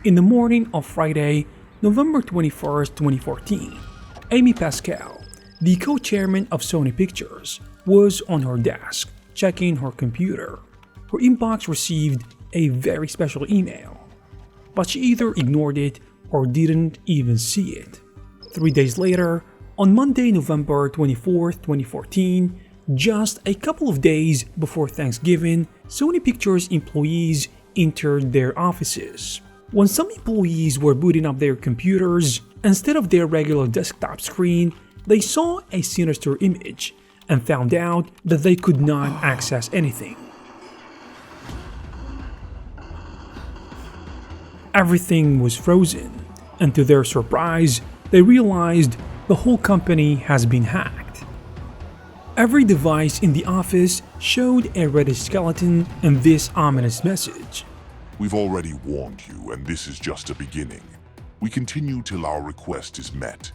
In the morning of Friday, November 21st, 2014, Amy Pascal, the co-chairman of Sony Pictures, was on her desk checking her computer. Her inbox received a very special email, but she either ignored it or didn't even see it. 3 days later, on Monday, November 24th, 2014, just a couple of days before Thanksgiving, Sony Pictures employees entered their offices. When some employees were booting up their computers, instead of their regular desktop screen, they saw a sinister image and found out that they could not access anything. Everything was frozen, and to their surprise, they realized the whole company has been hacked. Every device in the office showed a reddish skeleton and this ominous message. We've already warned you, and this is just a beginning. We continue till our request is met.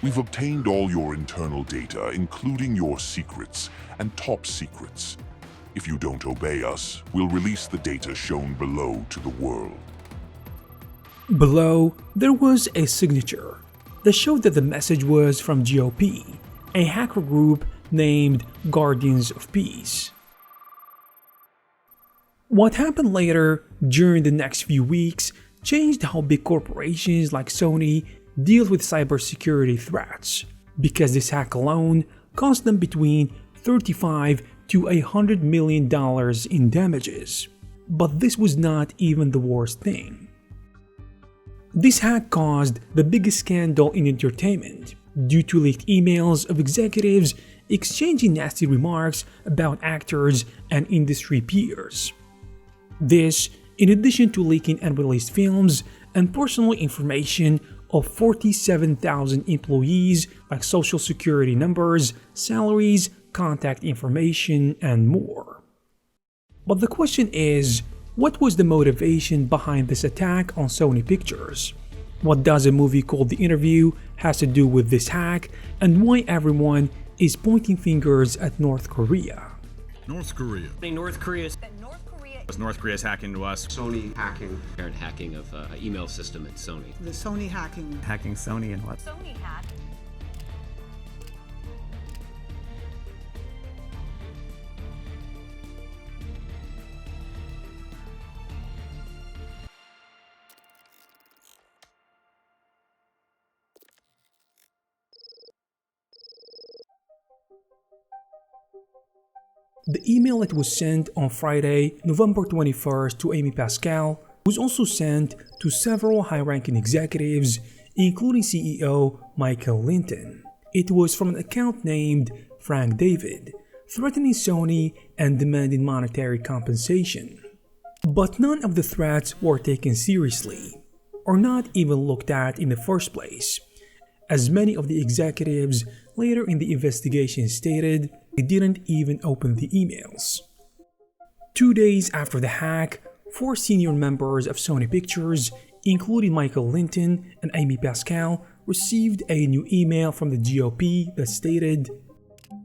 We've obtained all your internal data, including your secrets and top secrets. If you don't obey us, we'll release the data shown below to the world. Below, there was a signature that showed that the message was from GOP, a hacker group named Guardians of Peace. What happened later during the next few weeks changed how big corporations like Sony deal with cybersecurity threats, because this hack alone cost them between $35 to $100 million in damages. But this was not even the worst thing. This hack caused the biggest scandal in entertainment due to leaked emails of executives exchanging nasty remarks about actors and industry peers. This, in addition to leaking unreleased films and personal information of 47,000 employees like social security numbers, salaries, contact information, and more. But the question is, what was the motivation behind this attack on Sony Pictures? What does a movie called The Interview has to do with this hack, and why everyone is pointing fingers at North Korea? North Korea. North Korea's hacking to us. Sony hacking. Apparent hacking of email system at Sony. The Sony hacking. Hacking Sony and what? Sony hack. The email that was sent on Friday, November 21st to Amy Pascal was also sent to several high-ranking executives, including CEO Michael Linton. It was from an account named Frank David, threatening Sony and demanding monetary compensation. But none of the threats were taken seriously, or not even looked at in the first place, as many of the executives later in the investigation stated they didn't even open the emails. 2 days after the hack, 4 senior members of Sony Pictures, including Michael Linton and Amy Pascal, received a new email from the GOP that stated,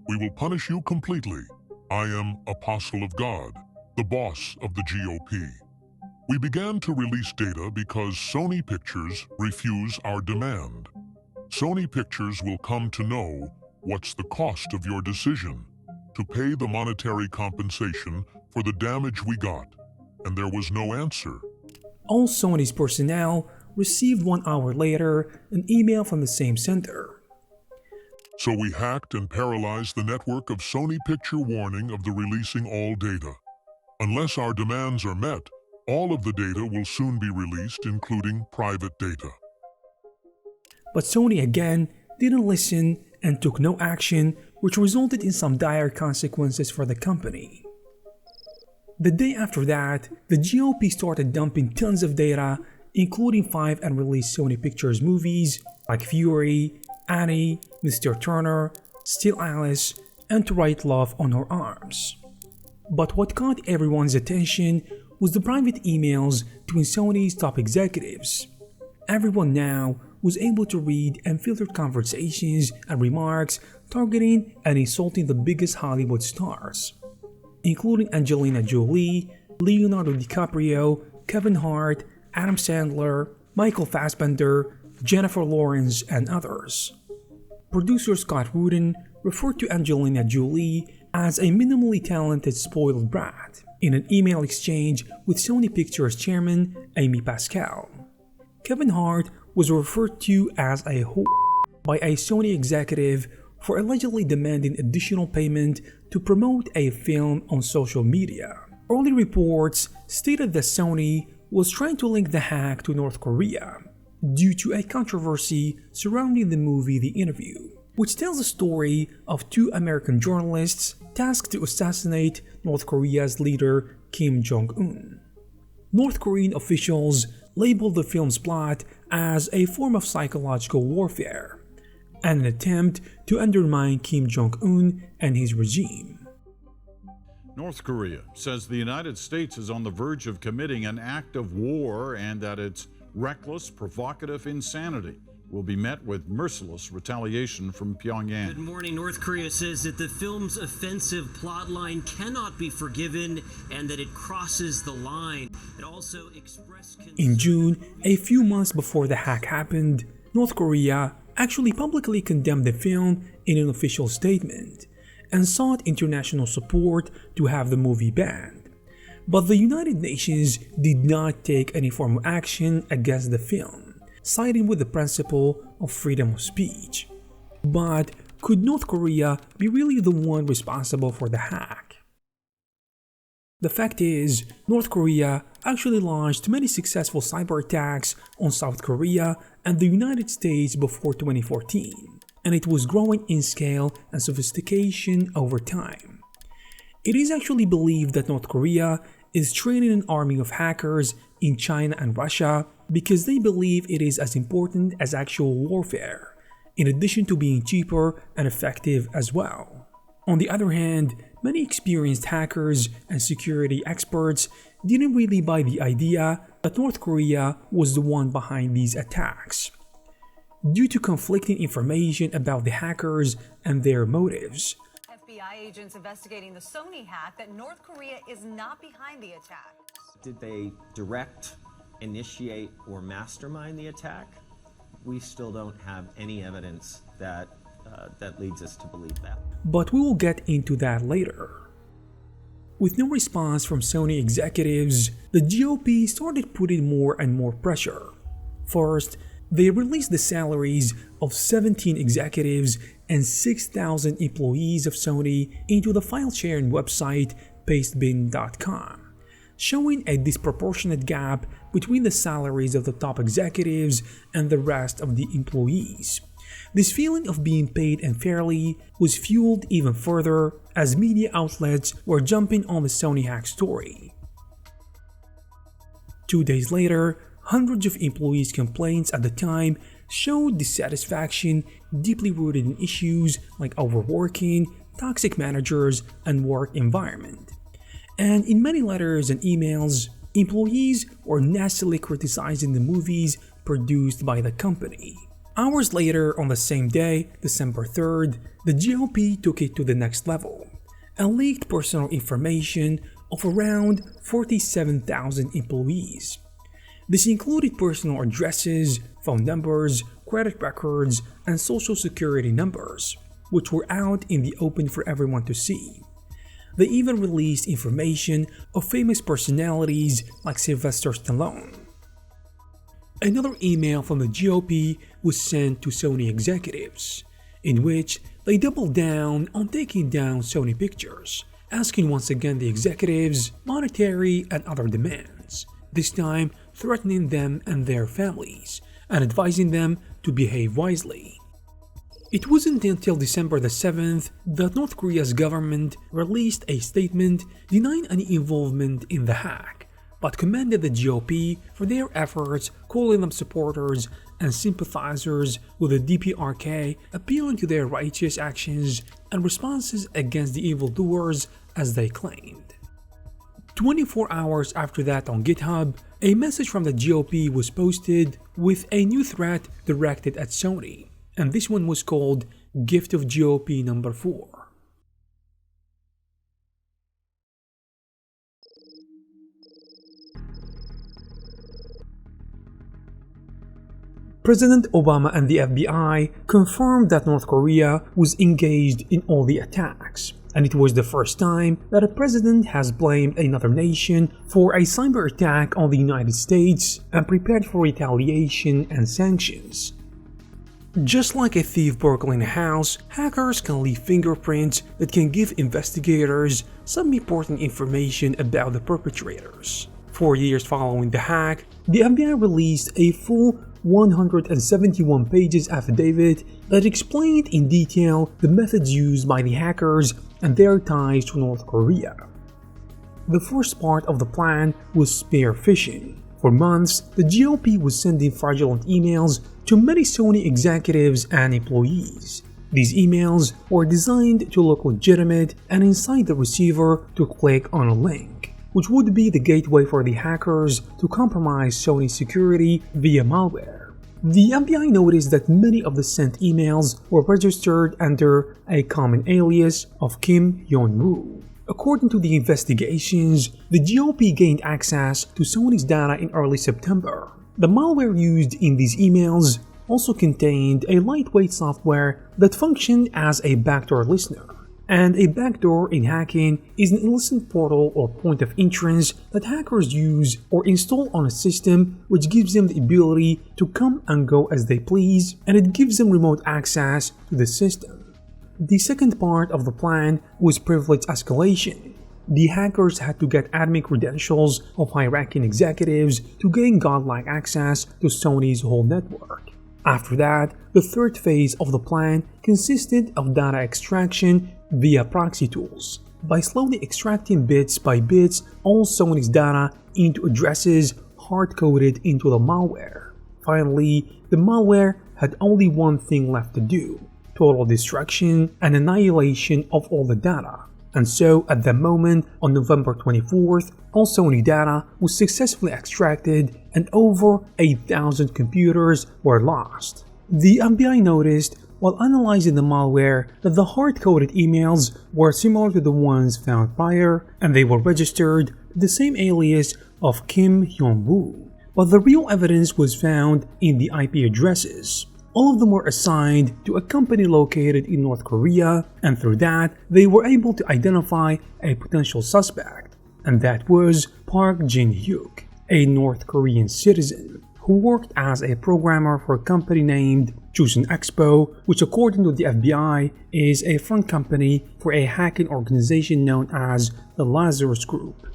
We will punish you completely. I am Apostle of God, the boss of the GOP. We began to release data because Sony Pictures refuse our demand. Sony Pictures will come to know what's the cost of your decision to pay the monetary compensation for the damage we got, and there was no answer. All Sony's personnel received 1 hour later an email from the same sender. So we hacked and paralyzed the network of Sony Picture warning of the releasing all data. Unless our demands are met, all of the data will soon be released, including private data. But Sony again didn't listen and took no action, which resulted in some dire consequences for the company. The day after that, the GOP started dumping tons of data, including 5 unreleased Sony Pictures movies like Fury, Annie, Mr. Turner, Still Alice, and To Write Love on Her Arms. But what caught everyone's attention was the private emails between Sony's top executives. Everyone now was able to read unfiltered conversations and remarks targeting and insulting the biggest Hollywood stars, including Angelina Jolie, Leonardo DiCaprio, Kevin Hart, Adam Sandler, Michael Fassbender, Jennifer Lawrence, and others. Producer Scott Rudin referred to Angelina Jolie as a minimally talented spoiled brat in an email exchange with Sony Pictures chairman Amy Pascal. Kevin Hart was referred to as a whore by a Sony executive for allegedly demanding additional payment to promote a film on social media. Early reports stated that Sony was trying to link the hack to North Korea due to a controversy surrounding the movie The Interview, which tells the story of two American journalists tasked to assassinate North Korea's leader Kim Jong-un. North Korean officials labeled the film's plot as a form of psychological warfare and an attempt to undermine Kim Jong-un and his regime. North Korea says the United States is on the verge of committing an act of war and that its reckless, provocative insanity will be met with merciless retaliation from Pyongyang. Good morning. North Korea says that the film's offensive plotline cannot be forgiven and that it crosses the line. It also expressed concern. In June, a few months before the hack happened, North Korea actually publicly condemned the film in an official statement and sought international support to have the movie banned. But the United Nations did not take any form of action against the film, siding with the principle of freedom of speech. But could North Korea be really the one responsible for the hack? The fact is, North Korea actually launched many successful cyber attacks on South Korea and the United States before 2014, and it was growing in scale and sophistication over time. It is actually believed that North Korea is training an army of hackers in China and Russia because they believe it is as important as actual warfare, in addition to being cheaper and effective as well. On the other hand, many experienced hackers and security experts didn't really buy the idea that North Korea was the one behind these attacks, due to conflicting information about the hackers and their motives. FBI agents investigating the Sony hack that North Korea is not behind the attack. Did they direct, initiate, or mastermind the attack? We still don't have any evidence that leads us to believe that. But we will get into that later. With no response from Sony executives, the GOP started putting more and more pressure. First, they released the salaries of 17 executives and 6,000 employees of Sony into the file-sharing website pastebin.com, showing a disproportionate gap between the salaries of the top executives and the rest of the employees. This feeling of being paid unfairly was fueled even further as media outlets were jumping on the Sony hack story. 2 days later, hundreds of employees' complaints at the time showed dissatisfaction deeply rooted in issues like overworking, toxic managers, and work environment. And in many letters and emails, employees were nastily criticizing the movies produced by the company. Hours later, on the same day, December 3rd, the GOP took it to the next level and leaked personal information of around 47,000 employees. This included personal addresses, phone numbers, credit records, and social security numbers, which were out in the open for everyone to see. They even released information of famous personalities like Sylvester Stallone. Another email from the GOP was sent to Sony executives, in which they doubled down on taking down Sony Pictures, asking once again the executives monetary and other demands, this time threatening them and their families, and advising them to behave wisely. It wasn't until December the 7th that North Korea's government released a statement denying any involvement in the hack, but commended the GOP for their efforts, calling them supporters and sympathizers with the DPRK, appealing to their righteous actions and responses against the evildoers as they claimed. 24 hours after that on GitHub, a message from the GOP was posted with a new threat directed at Sony, and this one was called Gift of GOP number 4. President Obama and the FBI confirmed that North Korea was engaged in all the attacks, and it was the first time that a president has blamed another nation for a cyber attack on the United States and prepared for retaliation and sanctions. Just like a thief burgling a house, hackers can leave fingerprints that can give investigators some important information about the perpetrators. 4 years following the hack, the FBI released a full 171 pages affidavit that explained in detail the methods used by the hackers and their ties to North Korea. The first part of the plan was spear phishing. For months, the GOP was sending fraudulent emails to many Sony executives and employees. These emails were designed to look legitimate and incite the receiver to click on a link, which would be the gateway for the hackers to compromise Sony security via malware. The FBI noticed that many of the sent emails were registered under a common alias of Kim Hyun-woo. According to the investigations, the GOP gained access to Sony's data in early September. The malware used in these emails also contained a lightweight software that functioned as a backdoor listener. And a backdoor in hacking is an illicit portal or point of entrance that hackers use or install on a system, which gives them the ability to come and go as they please, and it gives them remote access to the system. The second part of the plan was privilege escalation. The hackers had to get admin credentials of high-ranking executives to gain godlike access to Sony's whole network. After that, the third phase of the plan consisted of data extraction via proxy tools. By slowly extracting bits by bits all Sony's data into addresses hard-coded into the malware. Finally, the malware had only one thing left to do: total destruction and annihilation of all the data. And so, at that moment, on November 24th, all Sony data was successfully extracted and over 8,000 computers were lost. The FBI noticed, while analyzing the malware, that the hard-coded emails were similar to the ones found prior, and they were registered to the same alias of Kim Hyun-woo. But the real evidence was found in the IP addresses. All of them were assigned to a company located in North Korea, and through that, they were able to identify a potential suspect, and that was Park Jin-hyuk, a North Korean citizen who worked as a programmer for a company named Chosun Expo, which according to the FBI is a front company for a hacking organization known as the Lazarus Group.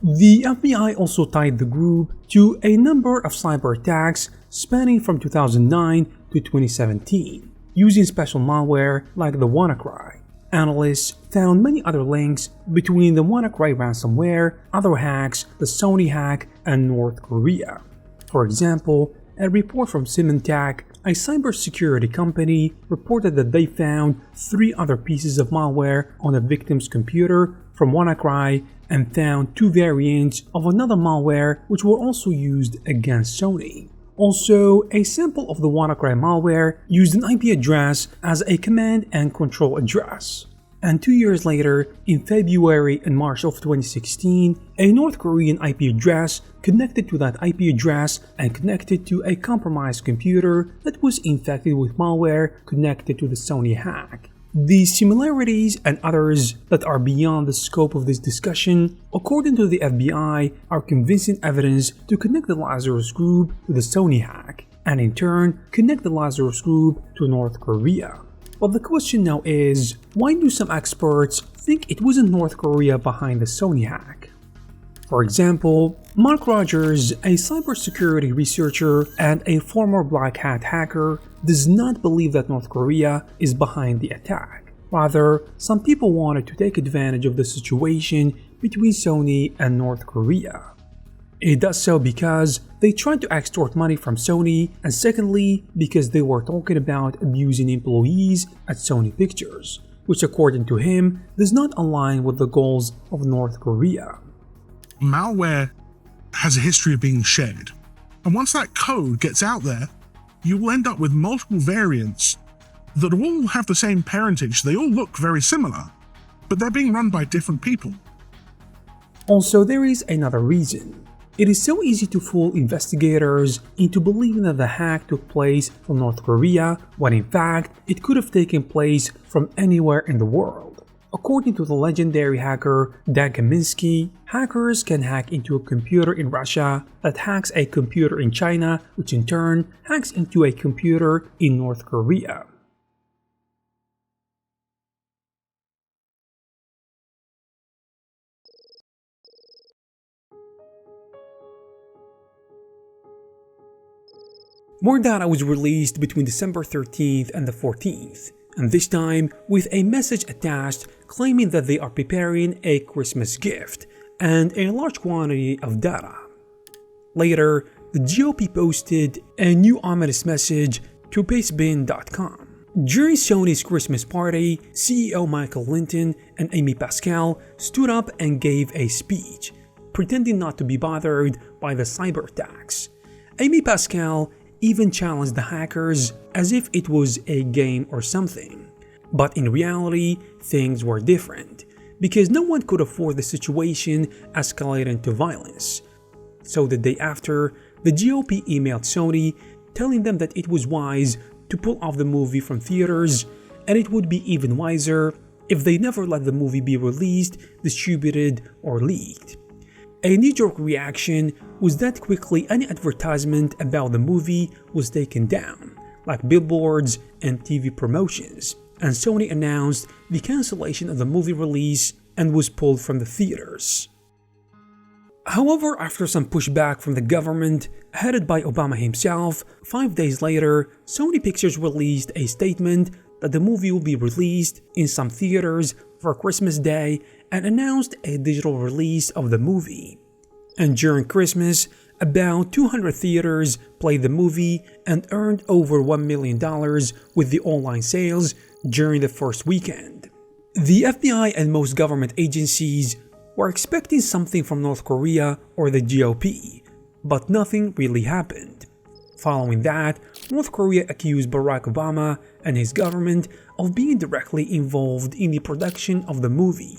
The FBI also tied the group to a number of cyber attacks spanning from 2009 to 2017, using special malware like the WannaCry. Analysts found many other links between the WannaCry ransomware, other hacks, the Sony hack, and North Korea. For example, a report from Symantec, a cybersecurity company, reported that they found 3 other pieces of malware on a victim's computer from WannaCry and found 2 variants of another malware which were also used against Sony. Also, a sample of the WannaCry malware used an IP address as a command and control address. And 2 years later, in February and March of 2016, a North Korean IP address connected to that IP address and connected to a compromised computer that was infected with malware connected to the Sony hack. These similarities and others that are beyond the scope of this discussion, according to the FBI, are convincing evidence to connect the Lazarus Group to the Sony hack, and in turn connect the Lazarus Group to North Korea. But the question now is, why do some experts think it wasn't North Korea behind the Sony hack? For example, Mark Rogers, a cybersecurity researcher and a former black hat hacker, does not believe that North Korea is behind the attack. Rather, some people wanted to take advantage of the situation between Sony and North Korea. It does so because they tried to extort money from Sony, and secondly, because they were talking about abusing employees at Sony Pictures, which according to him does not align with the goals of North Korea. Malware has a history of being shared, and once that code gets out there, you will end up with multiple variants that all have the same parentage. They all look very similar, but they're being run by different people. Also, there is another reason. It is so easy to fool investigators into believing that the hack took place from North Korea, when in fact it could have taken place from anywhere in the world. According to the legendary hacker Dan Kaminsky, hackers can hack into a computer in Russia that hacks a computer in China, which in turn hacks into a computer in North Korea. More data was released between December 13th and the 14th, and this time with a message attached claiming that they are preparing a Christmas gift and a large quantity of data. Later, the GOP posted a new ominous message to pastebin.com. During Sony's Christmas party, CEO Michael Linton and Amy Pascal stood up and gave a speech, pretending not to be bothered by the cyber attacks. Amy Pascal even challenged the hackers as if it was a game or something. But in reality, things were different, because no one could afford the situation escalating to violence. So the day after, the GOP emailed Sony telling them that it was wise to pull off the movie from theaters, and it would be even wiser if they never let the movie be released, distributed, or leaked. A knee-jerk reaction was that quickly any advertisement about the movie was taken down, like billboards and TV promotions, and Sony announced the cancellation of the movie release and was pulled from the theaters. However, after some pushback from the government, headed by Obama himself, 5 days later, Sony Pictures released a statement that the movie will be released in some theaters for Christmas Day and announced a digital release of the movie. And during Christmas, about 200 theaters played the movie and earned over $1 million with the online sales during the first weekend. The FBI and most government agencies were expecting something from North Korea or the GOP, but nothing really happened. Following that, North Korea accused Barack Obama and his government of being directly involved in the production of the movie,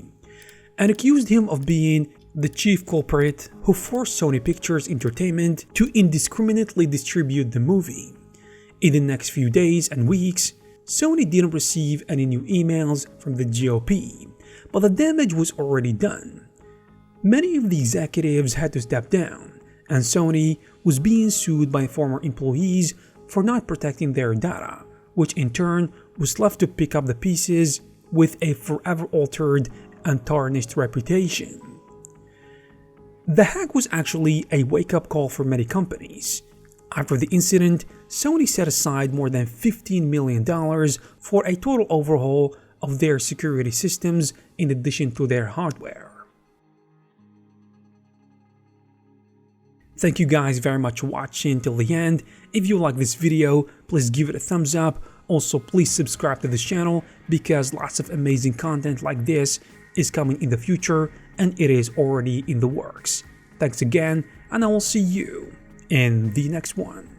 and accused him of being the chief culprit who forced Sony Pictures Entertainment to indiscriminately distribute the movie. In the next few days and weeks, Sony didn't receive any new emails from the GOP, but the damage was already done. Many of the executives had to step down, and Sony was being sued by former employees for not protecting their data, which in turn was left to pick up the pieces with a forever altered and tarnished reputation. The hack was actually a wake-up call for many companies. After the incident, Sony set aside more than $15 million for a total overhaul of their security systems in addition to their hardware. Thank you guys very much for watching till the end. If you like this video, please give it a thumbs up. Also, please subscribe to this channel because lots of amazing content like this is coming in the future and it is already in the works. Thanks again, and I will see you in the next one.